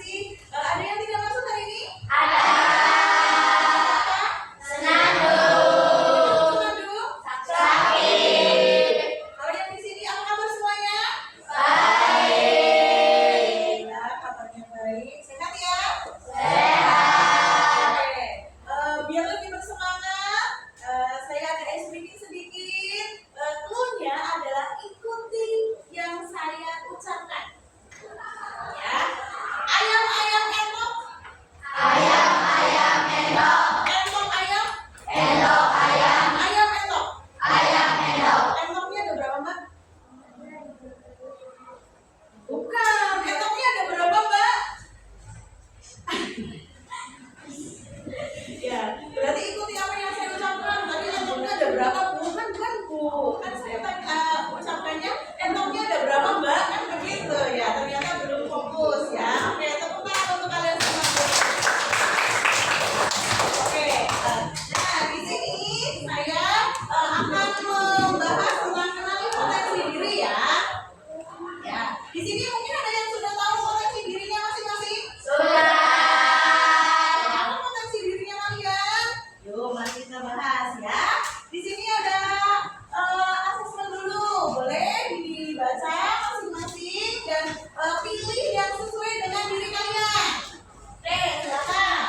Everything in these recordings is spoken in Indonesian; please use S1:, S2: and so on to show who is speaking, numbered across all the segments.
S1: kasih. Ada yang tidak masuk hari ini?
S2: Ada.
S1: Senandung.
S2: Sakit.
S1: Kalau yang di sini apa kabar semuanya?
S2: Baik.
S1: Ya, kabarnya baik. Sehat ya?
S2: Sehat.
S1: Oke. Biar lebih bersemangat, saya ada sedikit. Clue-nya adalah ikuti yang saya ucapkan. Ya. Ayam endok.
S2: Ayam endok.
S1: Endok ayam.
S2: Endok ayam.
S1: Ayam endok.
S2: Ayam endok.
S1: Endoknya ada berapa, Mbak? Bukan. Endoknya ada berapa, Mbak? Ya, berarti ikuti apa yang saya ucapkan. Tadi endoknya ada berapa, Bu? Kan Bu. Kan saya ucapkannya endoknya ada berapa, Mbak? Kan begitu ya. Ternyata belum fokus ya. Oke, tepuk tangan untuk kalian semua. Oke. Nah, di sini saya akan membahas tentang kenali potensi diri ya. Ya, di sini mungkin ada yang sudah tahu potensi dirinya masing-masing.
S2: Sudah.
S1: Apa potensi dirinya kalian? Yuk, mari kita bahas ya. Di sini ada asesmen dulu, boleh dibaca masing-masing dan pilih yang sesuai dengan diri kalian. Oke, silakan.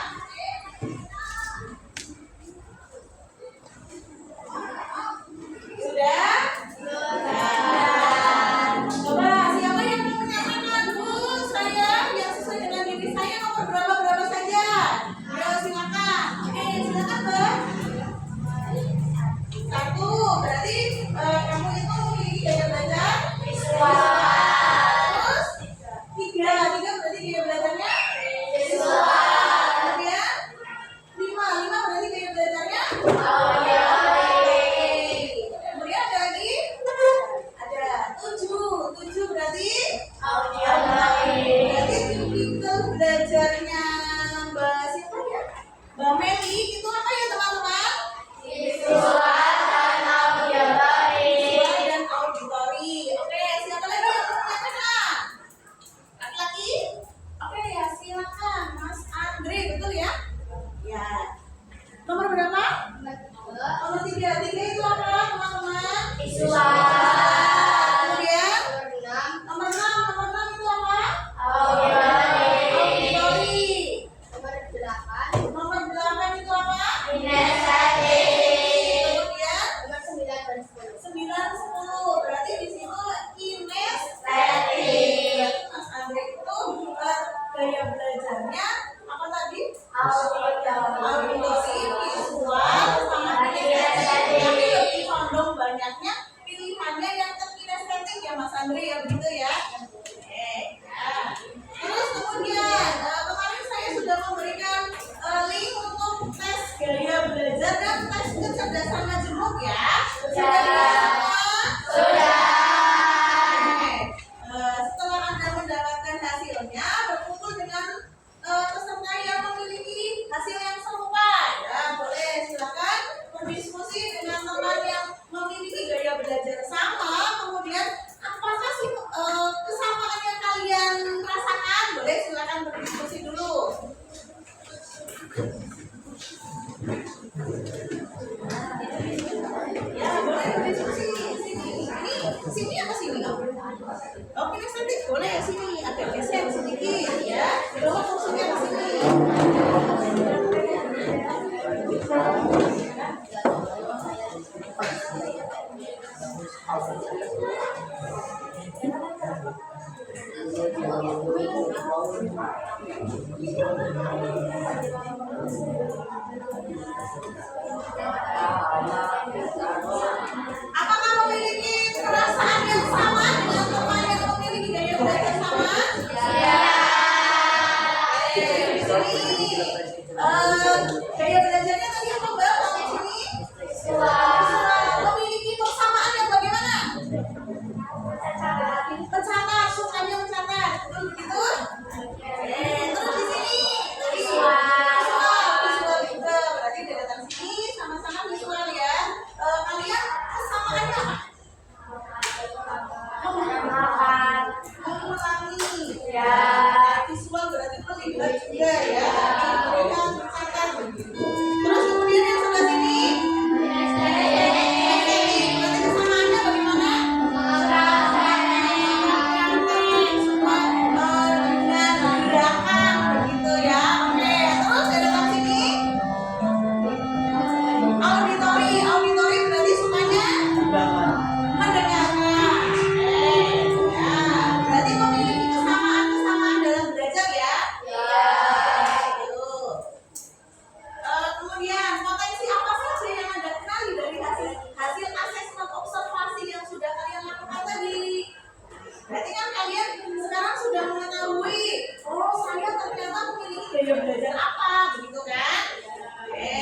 S1: Sudah? Coba siapa yang mau menyatakan, Bu, saya yang sesuai dengan diri saya nomor berapa saja? Ayo silakan. Oke, silakan, Mbak. 1, berarti kamu itu memiliki gaya belajar
S2: Visual.
S1: terus 3 berarti gaya belajarnya
S2: Visual.
S1: kemudian 5 berarti gaya belajarnya
S2: Audio.
S1: kemudian ada lagi ada 7 berarti
S2: Audio.
S1: berarti tipikal belajarnya Mbak siapa ya? Mbak Meli itu apa ya teman-teman?
S2: Visual dan audio.
S1: Visual dan auditori. Oke, siapa lagi yang mau menyatakan? Laki-laki? Oke ya, silakan Mas Andre, betul ya? Ya. Nomor berapa? Nomor 3 itu apa teman-teman?
S2: Visual.
S1: Kemudian nomor 6 itu apa?
S2: Audio.
S1: Auditori.
S2: Nomor 8.
S1: Nomor 8 itu apa?
S2: Kinestetik.
S1: Kemudian
S2: Nomor 9 dan 10.
S1: 9, 10. Berarti di situ
S2: Kinestetik.
S1: Berarti Mas Andre itu gaya belajarnya apa tadi? Auditori, visual, sama kinestetik. Tapi lebih condong banyaknya pilihannya yang ke kinestetik ya Mas Andre ya begitu ya. Oke. Ya. Terus kemudian kemarin saya sudah memberikan link untuk tes gaya belajar dan tes kecerdasan majemuk ya. Sudah dilihat semua?
S2: Sudah.
S1: Oke. Setelah Anda mendapatkan hasilnya, berkumpul dengan peserta yang memiliki hasil yang serupa. Ya, boleh silakan berdiskusi dengan teman yang memiliki gaya belajar sama. Kemudian, apakah sih kesamaan yang kalian rasakan? Boleh silakan berdiskusi dulu. Ya, boleh berdiskusi. Sini apa sini? Oh, kinestetik boleh ya sini. Agak geser sedikit ya. Bawa kursinya ke sini. Apakah memiliki perasaan yang sama dengan teman yang memiliki gaya belajar sama?
S2: Ya.
S1: Di sini gaya belajarnya tadi apa Mbak? Di sini memiliki persamaan yang bagaimana? Mencatat, sukanya mencatat, betul begitu? Terus di sini visual juga, berarti dari datang sini sama-sama visual ya. Kalian kesamaannya apa? Mengulangi.
S2: Ya.
S1: Visual berarti juga ya. Diberikan catatan begitu. Terus kemudian yang sebelah sini estetik. Berarti kesamaannya bagaimana? Dengan gerakan begitu ya. Oke, terus ke depan sini auditori berarti sukanya mendengarkan. Ya, berarti memiliki kesamaan dalam belajar ya. Gitu. Kemudian potensi apa saja yang Anda kenali dari hasil asesmen observasi yang sudah kalian lakukan tadi? Berarti kan kalian sekarang sudah mengetahui, oh saya ternyata memiliki gaya belajar apa, begitu kan? Oke.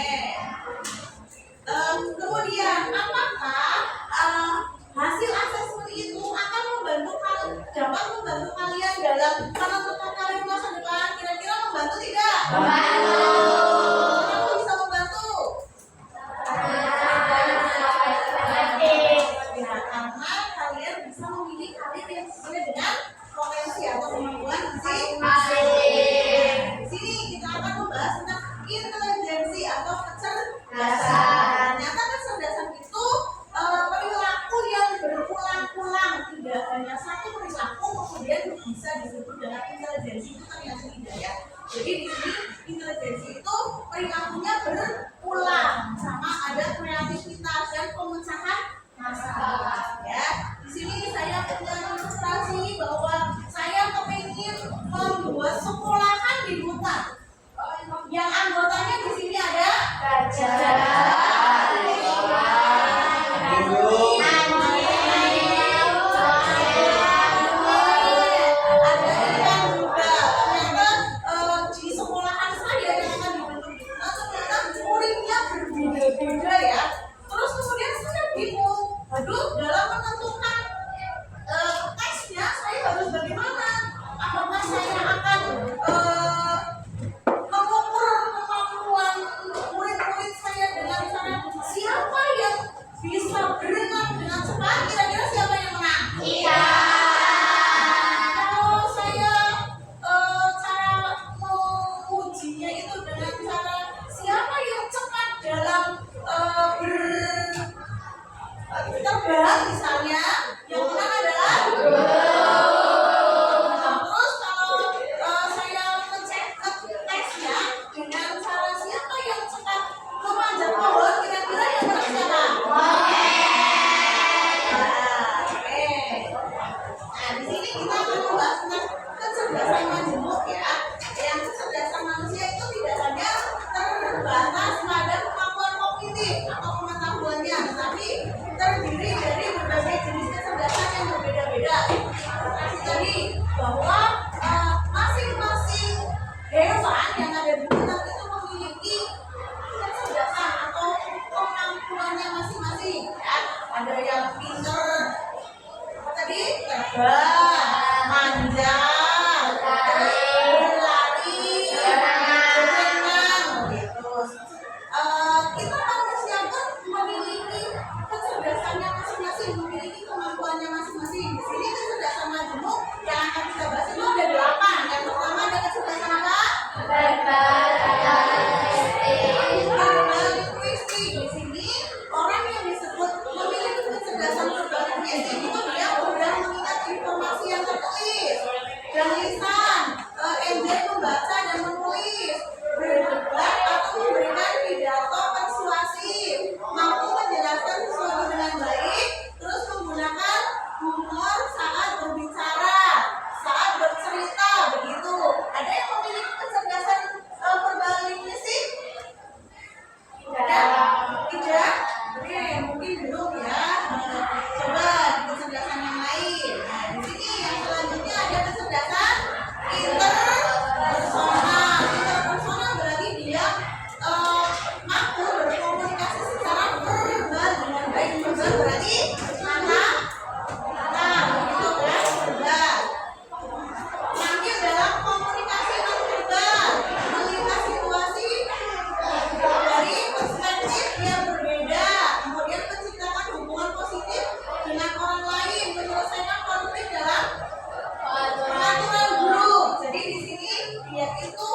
S1: Kemudian apakah hasil asesmen itu akan dapat membantu kalian dalam menentukan karir masa depan? Kira-kira membantu tidak? Kenapa bisa membantu? Ya, karena kalian bisa memilih karir yang sesuai dengan potensi atau kemampuan masing-masing. Di sini kita akan membahas tentang intelijensi atau kecerdasan. Ternyata kecerdasan itu perilaku yang berulang-ulang, tidak hanya satu perilaku kemudian bisa disebut dengan intelijensi. Itu ternyata tidak ya. Jadi di sini intelijensi itu perilakunya berulang, sama ada kreativitas dan pemecahan masalah. Ya, di sini saya punya ilustrasi bahwa saya kepingin membuat sekolahan di hutan. Yang anggotanya di sini ada di sekolahan saya yang akan dibentuk di hutan ternyata muridnya berbeda-beda ya. Terus kemudian saya bingung, aduh dalam menentukan teksnya saya harus bagaimana? Apakah saya akan mengukur kemampuan murid-murid saya dengan cara siapa yang bisa berenang dengan cepat? Kira-kira siapa yang menang? Kalau saya cara mengujinya itu dengan cara siapa yang cepat dalam terbang misalnya, yang menang adalah. Terus kalau saya ngecek teksnya dengan cara siapa yang cepat memanjat pohon, kira-kira yang menang siapa? Oke. Nah, di sini kita akan membahas tentang kecerdasan majemuk ya. Yang kecerdasan manusia itu tidak hanya terbatas pada kemampuan kognitif atau pengetahuannya, tetapi terdiri dari berbagai jenis kecerdasan yang berbeda-beda. Seperti tadi bahwa masing-masing hewan yang ada di hutan itu memiliki kecerdasan atau kemampuannya masing-masing. Ya, ada yang pintar, apa tadi? Terbang, manjat, berlari, berenang, gitu. Kita manusia pun memiliki kecerdasannya masing-masing, memiliki kemampuannya masing-masing. Di sini kecerdasan majemuk yang akan kita bahas itu ada 8. Yang pertama ada kecerdasan apa? Verbal linguistik. Di sini orang yang disebut memiliki kecerdasan verbal linguistik itu dia mudah mengingat informasi yang tertulis dan lisan, enjoy membaca dan menulis, berdebat atau memberikan pidato persuasif, mampu menjelaskan sesuatu dengan baik, terus menggunakan humor saat berbicara, saat bercerita, begitu. Ada yang memiliki kecerdasan verbal linguistik? Ada? Tidak? Oke, mungkin belum ya. Coba di kecerdasan yang lain. Nah, di sini yang selanjutnya ada kecerdasan interpersonal. Interpersonal berarti dia mampu berkomunikasi secara verbal dengan baik. Verbal berarti mata, begitu kan? Verbal. Tampil dalam komunikasi non verbal, melihat situasi dari perspektif yang berbeda, kemudian menciptakan hubungan positif dengan orang lain, menyelesaikan konflik dalam pengaturan grup. Jadi di sini dia itu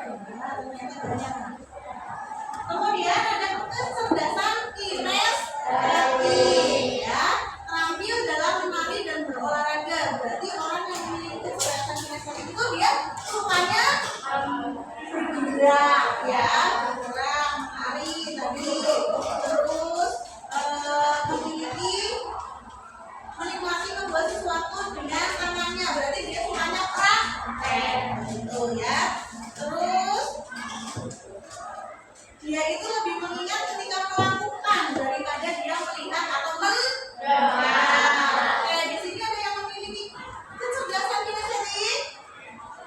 S1: ternyata banyak. Kemudian ada kecerdasan kinestetik, ya, terampil dalam menari dan berolahraga. Berarti orang yang memiliki kecerdasan kinestetik itu dia sukanya bergerak, ya, bergerak, menari tadi, terus memiliki menikmati membuat sesuatu dengan tangannya. Berarti dia sukanya praktek, gitu ya. Terus dia itu lebih mengingat ketika melakukan daripada dia melihat atau mendengar. Oke, di sini ada yang memiliki kecerdasan kinestetik.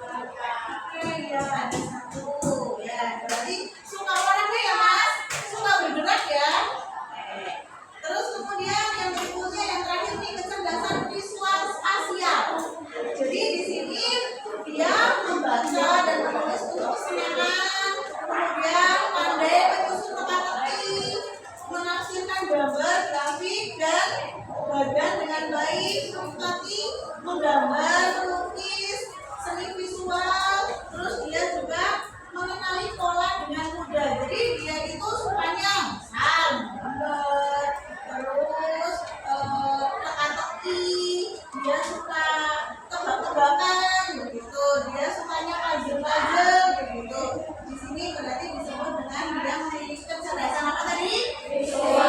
S1: Oke, ya, ada satu. Ya, berarti suka olahraga ya, Mas? Suka bergerak ya? Oke. Terus kemudian yang berikutnya yang terakhir nih, kecerdasan visual spasial. Jadi di sini dia membaca dan menulis untuk kesenangan, kemudian pandai menyusun teka-teki, menafsirkan gambar, grafik dan bagan dengan baik, menikmati menggambar, melukis, seni visual, terus dia juga mengenali pola dengan mudah. Jadi dia itu sukanya misal gambar, terus teka-teki, dia suka tebak-tebakan begitu, dia sukanya puzzle-puzzle begitu. Di sini berarti disebut dengan dia memiliki kecerdasan apa tadi? Visual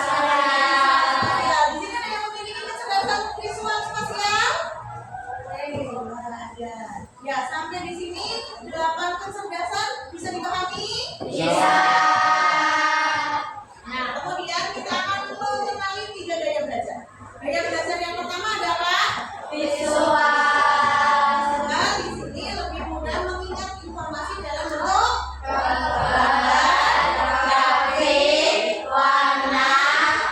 S1: spasial. Ya, di sini ada yang memiliki kecerdasan visual spasial. Ada. Ya, sampai di sini 8 kecerdasan bisa dipahami? Bisa. Nah, kemudian kita akan mengenali 3 gaya belajar. Gaya belajar yang pertama adalah visual. Visual di sini lebih mudah mengingat informasi dalam bentuk gambar, grafik, warna,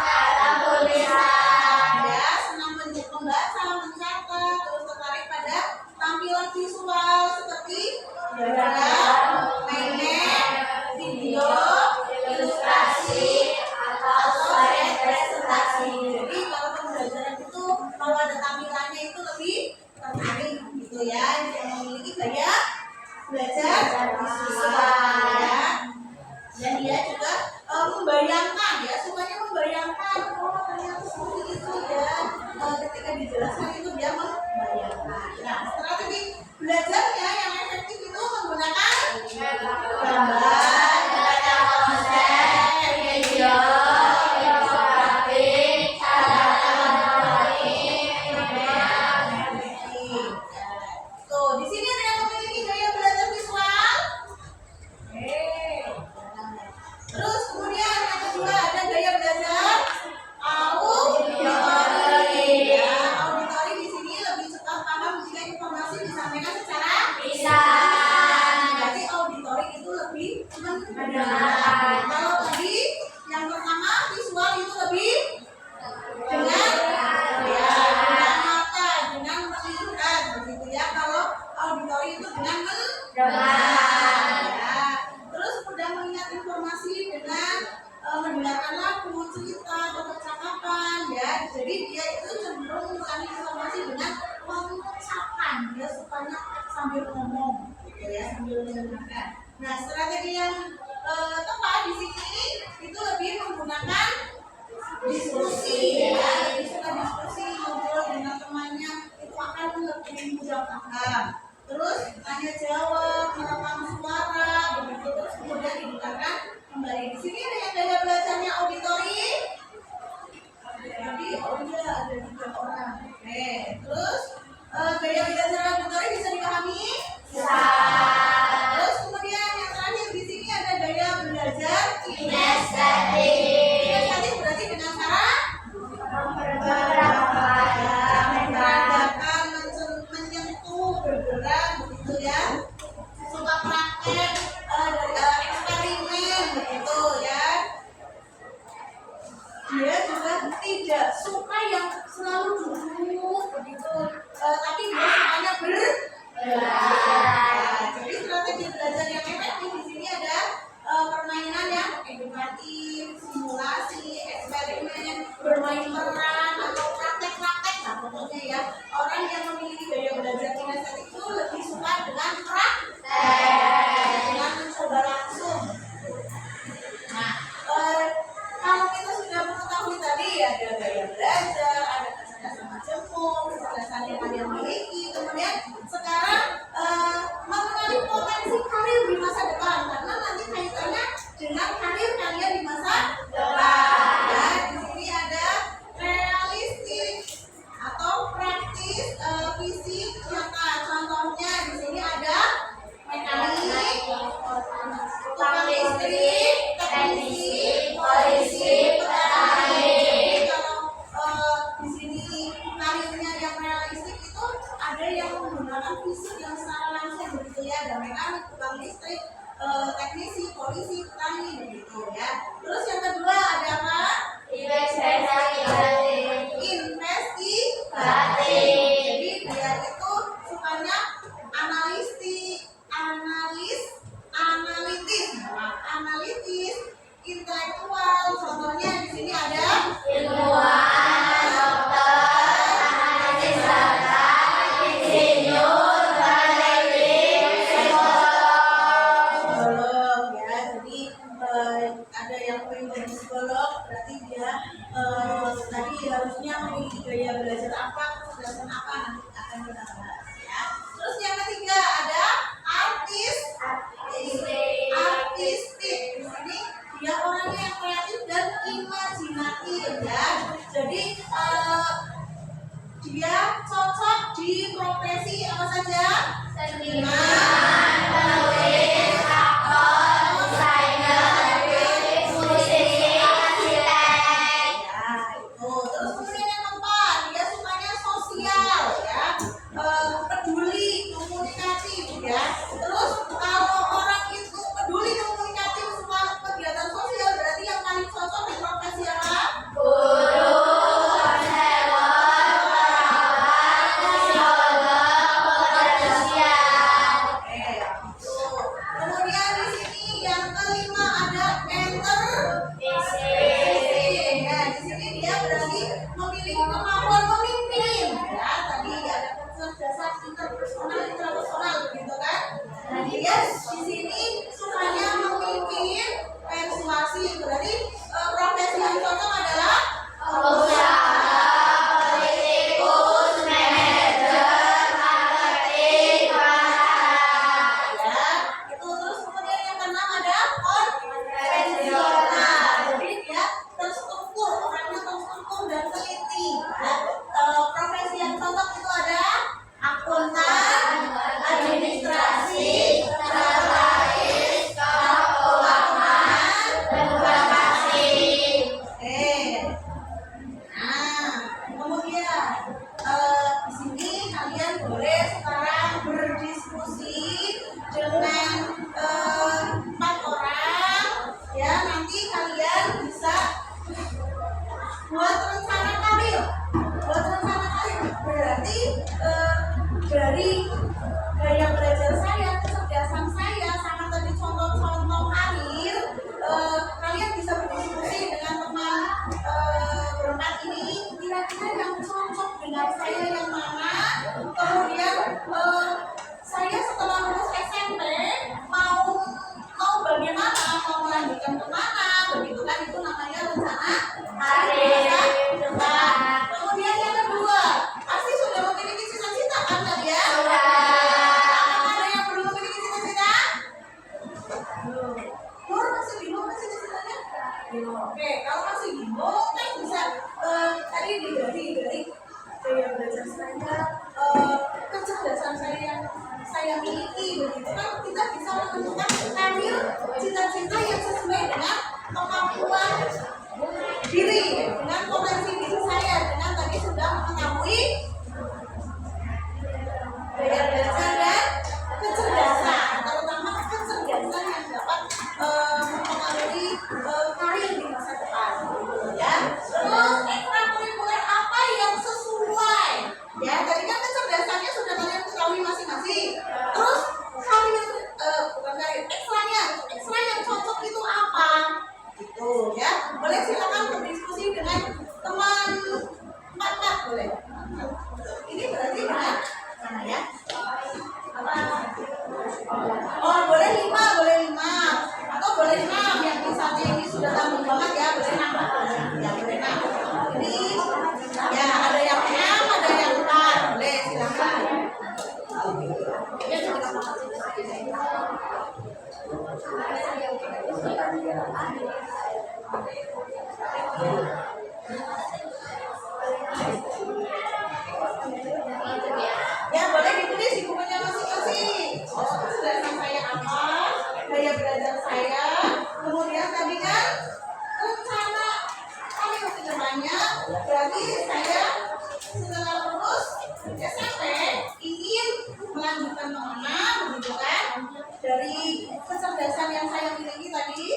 S1: kata tulisan. Ya, senang membaca, mencatat, terus tertarik pada tampilan visual seperti gambar, mainan, video, ilustrasi, atau slide presentasi. Jadi kalau pembelajaran itu kalau ada tampilannya itu lebih tertarik gitu ya, yang memiliki gaya belajar visual ya. Dan dia juga membayangkan, ya, sukanya membayangkan, oh ternyata seperti itu ya. Ketika dijelaskan itu dia membayangkan. Nah, strategi belajarnya yang efektif itu menggunakan gambar, konsep, video, infografik, tuh, di sini ada yang memiliki gaya belajar visual. Terus kemudian yang kedua ada gaya belajar auditori. Ya, auditori di sini lebih cepat paham jika informasi disampaikan secara lisan. Berarti auditori itu lebih mendengar. Kalau tadi yang pertama visual itu lebih dengan ya, dengan mata, dengan melihat begitu ya. Kalau auditori itu dengan mendengar. Ya. Terus mudah mengingat informasi dengan mendengarkan lagu, cerita, atau percakapan ya. Jadi dia itu cenderung mengulangi informasi dengan mengucapkan. Dia sukanya sambil ngomong gitu ya, sambil mendengarkan. Nah, strategi yang tepat di sini itu lebih menggunakan diskusi ya. Jadi suka diskusi, ngobrol dengan temannya itu akan lebih mudah paham. Terus tanya jawab, merekam suara, begitu, terus kemudian didengarkan kembali. Di sini ada yang gaya belajarnya auditori. Jadi oh iya ada 3 orang. Oke, terus gaya belajar auditori bisa dipahami? Bisa. Terus kemudian yang terakhir di sini ada gaya belajar kinestetik. Kinestetik berarti dengan cara menggerakkan, menyentuh, bergerak begitu ya. Suka menteri, teknisi, polisi, petani. Jadi kalau di sini karirnya yang realistik itu ada yang menggunakan fisik yang secara langsung begitu ya, ada mekanik, tukang listrik, teknisi, polisi, petani begitu ya. Terus yang kedua ada apa? Investigasi. Jadi dia itu sukanya analitis, intelektual. Contohnya di sini ada ilmuwan, dokter, analisis data, insinyur, peneliti, psikolog ya. Jadi ada yang pengen jadi psikolog, berarti dia tadi harusnya memiliki gaya belajar apa, kecerdasan apa, nanti akan kita bahas ya. Terus yang ketiga ada artistik. Di sini dia orangnya yang kreatif dan imajinatif ya. Jadi dia cocok di profesi apa saja? Seniman, penulis, aktor, desainer, musisi, arsitek. Ya, itu. Terus kemudian yang keempat, dia sukanya sosial ya. Peduli, komunikatif ya. Terus kalau orang itu peduli, komunikatif, suka kegiatan sosial, berarti yang paling cocok di profesi apa? Guru, konselor, perawat, psikolog, pekerja sosial. Oke, itu. Kemudian di sini yang kelima ada enterprise. Ya, di sini dia berarti memiliki kemampuan memimpin. Ya, tadi ada kecerdasan interpersonal begitu kan? Nah, dia di sini sukanya memimpin, persuasi. Berarti profesi yang cocok adalah pengusaha, politikus, manajer, marketing, pemasaran. Ya, itu. Terus kemudian yang keenam ada konvensional. Jadi dia terstruktur, orangnya terstruktur dan teliti. Ya. Profesi yang cocok itu ada akuntan, administrasi, sekretaris, keuangan, dan birokrasi. Oke. Nah, kemudian di sini kalian boleh sekarang berdiskusi dengan 4 orang. Ya, nanti kalian bisa buat rencana karir. Berarti dari gaya belajar saya, kecerdasan saya, sama tadi contoh-contoh karir, kalian bisa berdiskusi dengan teman berempat ini. Kira-kira yang cocok dengan saya yang mana? Kemudian saya setelah lulus SMP mau bagaimana? Mau melanjutkan kemana? Begitu kan, itu namanya rencana karir depan. Kemudian yang kedua, pasti sudah memiliki cita-cita kan tadi ya? Apakah ada yang belum memiliki cita-cita? Belum. Nur masih bingung kan cita-citanya? Belum. Oke, kalau masih bingung kan bisa tadi dari gaya belajar saya, kecerdasan saya yang saya miliki begitu kan, kita bisa menentukan karir cita-cita yang sesuai dengan kemampuan diri, dengan potensi diri saya, dengan tadi sudah mengetahui gaya belajar dan kecerdasan, terutama kecerdasan yang dapat mempengaruhi karir di masa depan, ya. Terus ekstrakurikuler apa yang sesuai, ya. Tadi kan kecerdasannya sudah kalian ketahui masing-masing. Terus karir bukan karir, ekstra yang cocok itu apa? Gitu ya. Boleh silakan berdiskusi dengan teman 4 boleh. Ini berarti dengan mana ya? Apa? Oh, boleh 5 atau boleh 6 yang misalnya ini sudah tanggung banget ya, boleh 6. Ya, boleh 6. Ini ya ada yang 6, ada yang 4. Boleh silakan. Ya, boleh ditulis di bukunya masing-masing. Kecerdasan saya apa? Gaya belajar saya, dari kecerdasan yang saya miliki tadi?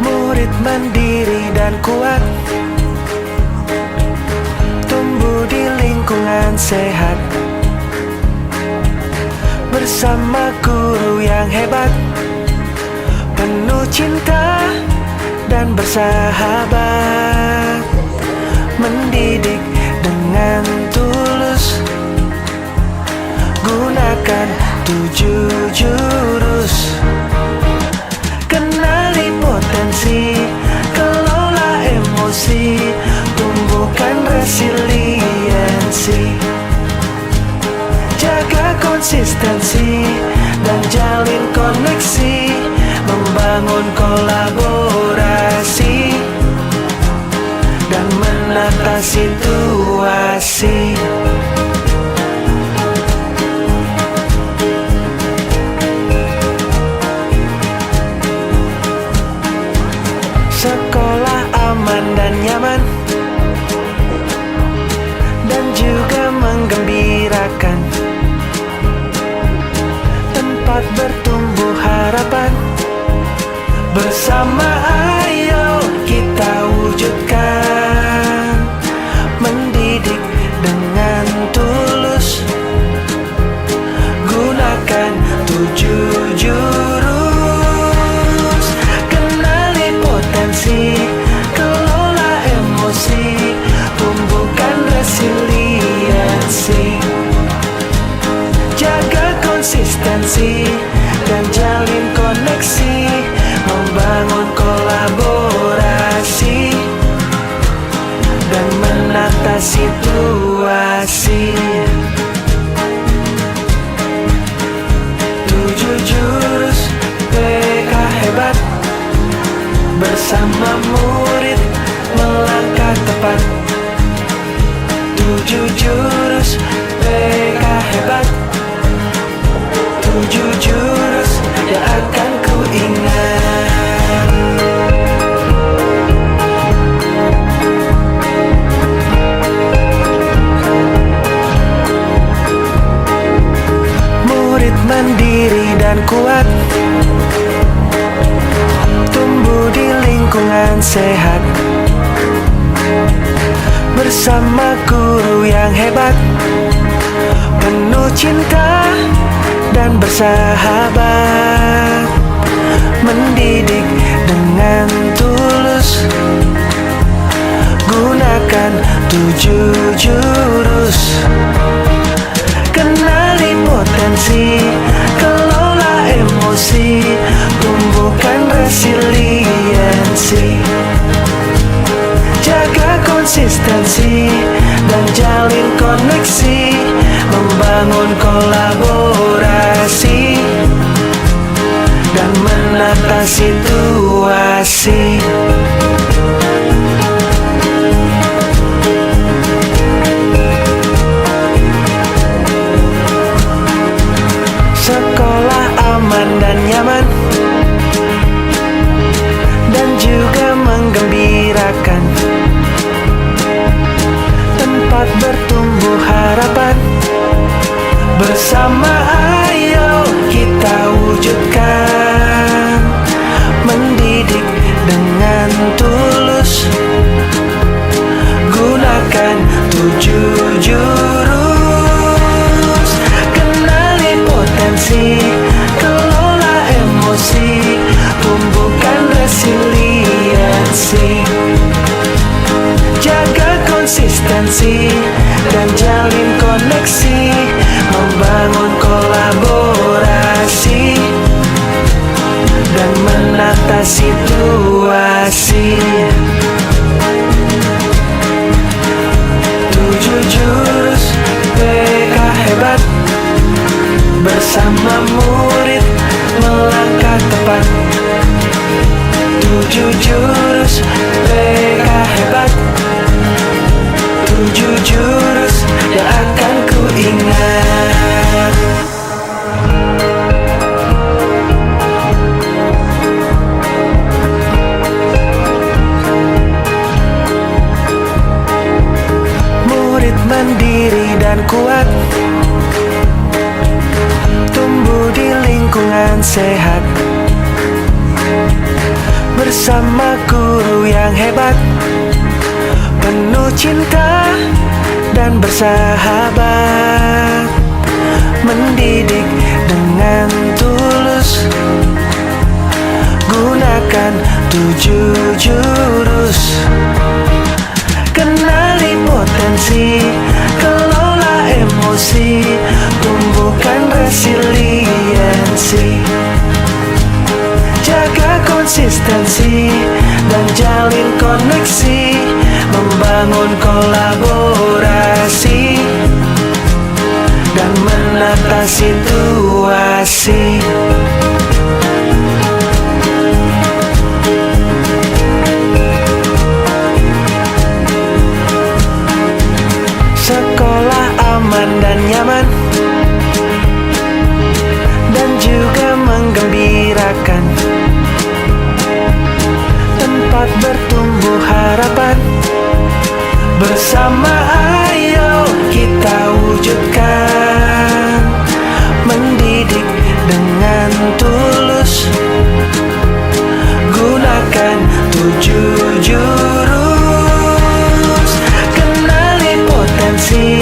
S3: Murid mandiri dan kuat, tumbuh di lingkungan sehat, bersama guru yang hebat, penuh cinta dan bersahabat, mendidik dengan tulus, gunakan 7 jurus. Kenali potensi, kelola emosi, tumbuhkan resiliensi, jaga konsistensi dan jalin koneksi, membangun kolaborasi dan menata situasi. Sekolah aman dan nyaman, dan juga menggembirakan, tempat bertumbuh harapan. Bersama ayo kita wujudkan, mendidik dengan tulus, gunakan 7 jurus. Kenali potensi, kelola emosi, tumbuhkan resiliensi, jaga konsistensi dan jalin koneksi, membangun kolaborasi dan menata situasi. 7 jurus PK hebat, bersama murid melangkah tepat. 7 jurus PK hebat, 7 jurus yang akan ku ingat. Murid mandiri dan kuat, tumbuh di lingkungan sehat, bersama guru yang hebat, penuh cinta dan bersahabat, mendidik dengan tulus, gunakan 7 jurus. Kenali potensi, kelola emosi, tumbuhkan resiliensi, jaga konsistensi dan jalin koneksi, membangun kolaborasi dan menata situasi. Sekolah aman dan nyaman, dan juga menggembirakan, tempat bertumbuh harapan. Bersama ayo kita wujudkan, mendidik dengan tulus, gunakan 7 jurus. Kenali potensi, kelola emosi, situasi. 7 jurus BK hebat, bersama murid melangkah tepat. 7 jurus BK hebat, 7 jurus yang akan ku ingat. Murid mandiri dan kuat, tumbuh di lingkungan sehat, bersama guru yang hebat, penuh cinta dan bersahabat, mendidik dengan tulus. Gunakan 7 jurus, kenali potensi, kelola emosi, tumbuhkan resiliensi, jaga konsistensi dan jalin koneksi, membangun kolaborasi dan menata situasi. Sekolah aman dan nyaman, dan juga menggembirakan, tempat bertumbuh harapan. Bersama ayo kita wujudkan, mendidik dengan tulus. Gunakan 7 jurus, kenali potensi,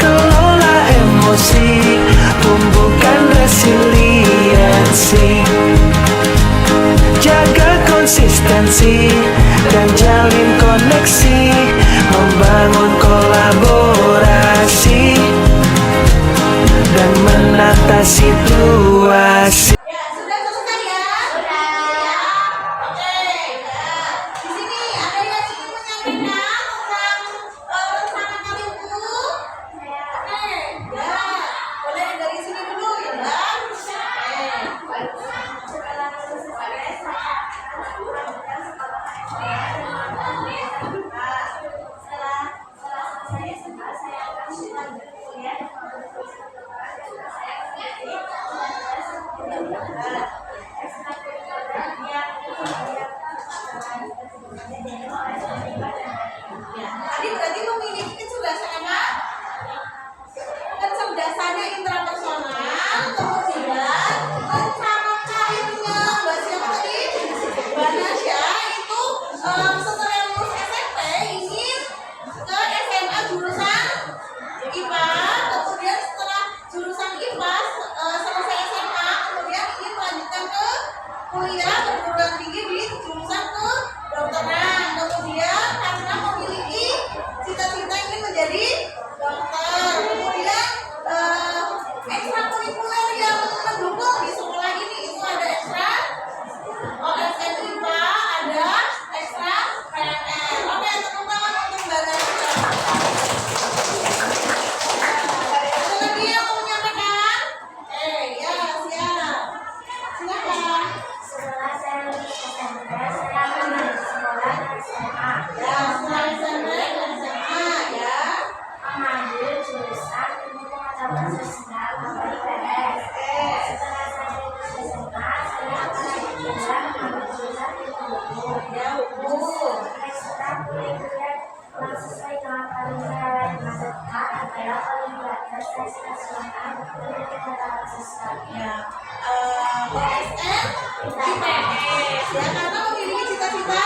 S3: kelola emosi, tumbuhkan resiliensi, jaga konsistensi dan jalin koneksi, membangun kolaborasi dan menata situasi.
S1: Ya, sudah selesai ya?
S2: Sudah.
S1: Ya. Oke, ya. Di sini ada yang ingin menyampaikan tentang rencana kali itu? Oke, ya. Boleh dari sini dulu ya, Bang? Ya, tadi berarti memiliki kecerdasan apa? Kecerdasannya intrapersonal, kemudian rencana karirnya Mbak siapa tadi? Mbak Nasya itu setelah lulus SMP ingin ke SMA jurusan IPA, kemudian setelah jurusan IPA selesai SMA, kemudian ingin melanjutkan ke kuliah perguruan tinggi di jurusan kedokteran. Kemudian karena memiliki cita-cita ingin menjadi dokter, kemudian ekstrakurikuler yang mendukung di sekolah ini itu ada ekstra OSN IPA, ada ekstra PNL. Oke, tepuk tangan untuk Mbak Nasya. Ada lagi yang mau menyampaikan? Ya, siap. Silakan.
S2: Setelah saya lulus SMP, saya akan lanjut sekolah di SMA.
S1: Ya, setelah SMP dan SMA ya.
S2: Mengambil jurusan ilmu pengetahuan sosial atau IPS. Setelah saya lulus SMA, saya akan lanjut mengambil jurusan ilmu hukum.
S1: Ya, hukum.
S2: Ekstrakurikuler yang sesuai dengan pariwisata yang masyarakat adalah olimpiade tes nasional ilmu pengetahuan sosial.
S1: Ya, OSN IPS ya, karena memiliki cita-cita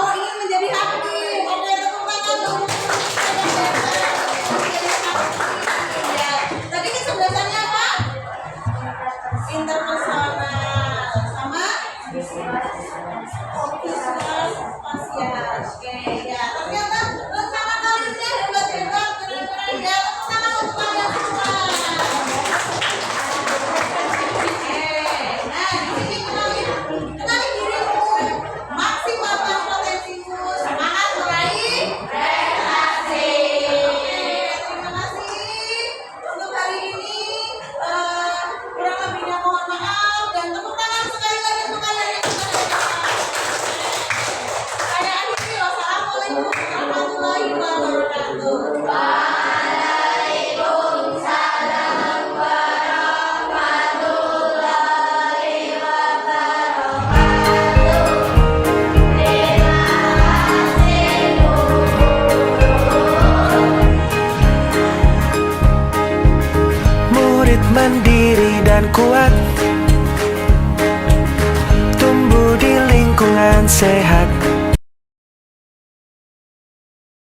S1: ingin menjadi hakim. Oke, tepuk tangan dong. Ya, tadi kecerdasannya apa? Interpersonal sama visual spasial. Oke, ya, ternyata rencana karirnya hebat-hebat, keren-keren ya. Tepuk tangan untuk kalian semua. Nah, di sini
S3: mandiri dan kuat, tumbuh di lingkungan sehat.